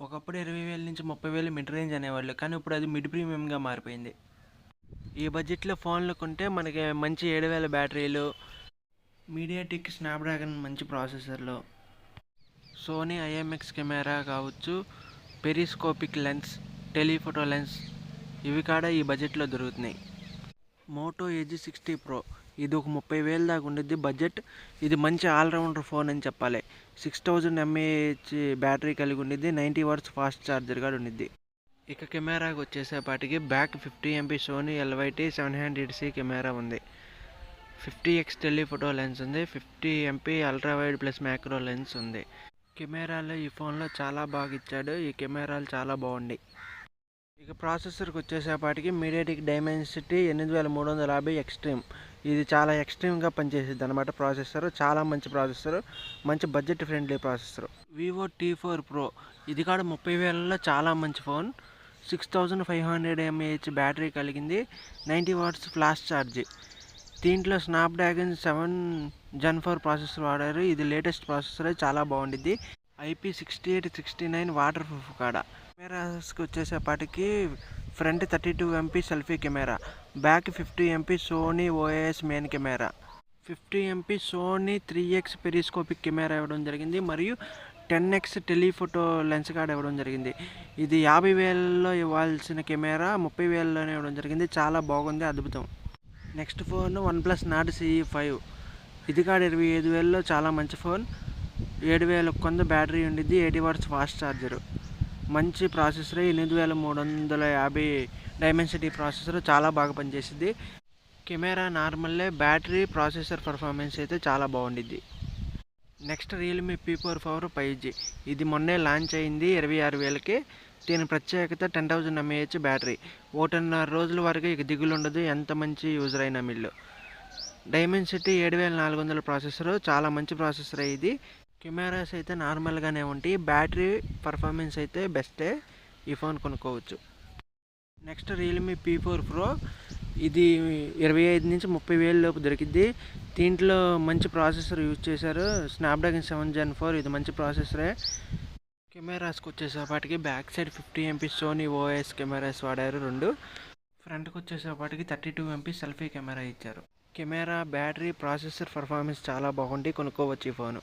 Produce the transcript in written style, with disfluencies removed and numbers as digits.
ఒకప్పుడు 20,000 నుంచి 30,000 mid range అనేవాళ్ళు, కానీ ఇప్పుడు అది మిడ్ ప్రీమియంగా మారిపోయింది. ఈ బడ్జెట్లో ఫోన్లు కొంటే మనకి మంచి 7,000 బ్యాటరీలు, మీడియాటెక్ స్నాప్డ్రాగన్ మంచి ప్రాసెసర్లు, సోనీ ఐఎంఎక్స్ కెమెరా కావచ్చు, పెరిస్కోపిక్ లెన్స్, టెలిఫోటో లెన్స్ ఇవి కూడా ఈ బడ్జెట్లో దొరుకుతున్నాయి. మోటో ఎడ్జ్ 60 ప్రో ఇది ఒక 30,000 దాకా ఉండిద్ది బడ్జెట్. ఇది మంచి ఆల్రౌండర్ ఫోన్ అని చెప్పాలి. 6000 mAh బ్యాటరీ కలిగి ఉండిద్ది, 90 వాట్స్ ఫాస్ట్ ఛార్జర్ కూడా ఉండిద్ది. ఇక కెమెరాకి వచ్చేసేపాటికి back 50 MP Sony LYT 700C camera ఉంది, 50x టెలిఫోటో లెన్స్ ఉంది, 50 MP ultra wide plus macro lens ఉంది. కెమెరాలో ఈ ఫోన్లో చాలా బాగా ఇచ్చాడు, ఈ కెమెరాలు చాలా బాగుంటాయి. ఇక ప్రాసెసర్కి వచ్చేసేపాటికి మీడియాటెక్ డైమెన్సిటీ 8350 ఎక్స్ట్రీమ్, ఇది చాలా ఎక్స్ట్రీమ్గా పనిచేసేది అనమాట. ప్రాసెసర్ చాలా మంచి ప్రాసెసర్, మంచి budget friendly processor. Vivo T4 Pro ఇది కూడా 30,000లో చాలా మంచి ఫోన్, 6500 mAh బ్యాటరీ కలిగింది, 90 వాట్స్ ఫ్లాష్ ఛార్జ్. దీంట్లో స్నాప్డ్రాగన్ 7 Gen 4 ప్రాసెసర్ వాడారు, ఇది లేటెస్ట్ ప్రాసెసర్, చాలా బాగుండిద్ది. IP6869 వాటర్ ప్రూఫ్ కాడ. కెమెరాస్కి వచ్చేసేపాటికి front 32 MP selfie camera, back 50 MP Sony OIS main camera, 50 MP Sony 3x periscopic camera ఇవ్వడం జరిగింది, మరియు 10x టెలిఫోటో లెన్స్ కార్డ్ ఇవ్వడం జరిగింది. ఇది 50,000లో ఇవ్వాల్సిన కెమెరా 30,000లోనే ఇవ్వడం జరిగింది, చాలా బాగుంది, అద్భుతం. Next phone OnePlus Nord CE5, ఇది కూడా 25,000లో చాలా మంచి ఫోన్, 7,000 కొంత బ్యాటరీ ఉండిద్ది, 80 వాట్స్ ఫాస్ట్ ఛార్జరు, మంచి ప్రాసెసర్, 8350 డైమెన్సిటీ ప్రాసెసర్, చాలా బాగా పనిచేసిద్ది. కెమెరా నార్మల్లే, బ్యాటరీ ప్రాసెసర్ పర్ఫార్మెన్స్ అయితే చాలా బాగుండిద్ది. Next Realme P4 Power 5G, ఇది మొన్నే లాంచ్ అయింది 26,000కి. దీని ప్రత్యేకత 10,000 mAh బ్యాటరీ, 1.5 రోజుల వరకు ఇక దిగులు ఉండదు, ఎంత మంచి యూజర్ అయినా మిల్లు. డైమెన్సిటీ 7400 ప్రాసెసర్, చాలా మంచి ప్రాసెసర్ ఇది. కెమెరాస్ అయితే నార్మల్గానే ఉంటాయి, బ్యాటరీ పర్ఫార్మెన్స్ అయితే బెస్టే, ఈ ఫోన్ కొనుక్కోవచ్చు. నెక్స్ట్ రియల్మీ P4 Pro, ఇది 25 నుంచి 30,000 లోపు దొరికిద్ది. దీంట్లో మంచి ప్రాసెసర్ యూజ్ చేశారు, స్నాప్డ్రాగన్ 7 Gen 4, ఇది మంచి ప్రాసెసరే. కెమెరాస్కి వచ్చేసేపాటికి back side 50 MP Sony OIS cameras వాడారు 2, ఫ్రంట్కి వచ్చేసేపాటికి 32 MP సెల్ఫీ కెమెరా ఇచ్చారు. కెమెరా, బ్యాటరీ, ప్రాసెసర్ పర్ఫార్మెన్స్ చాలా బాగుంటాయి, కొనుక్కోవచ్చు ఈ ఫోను.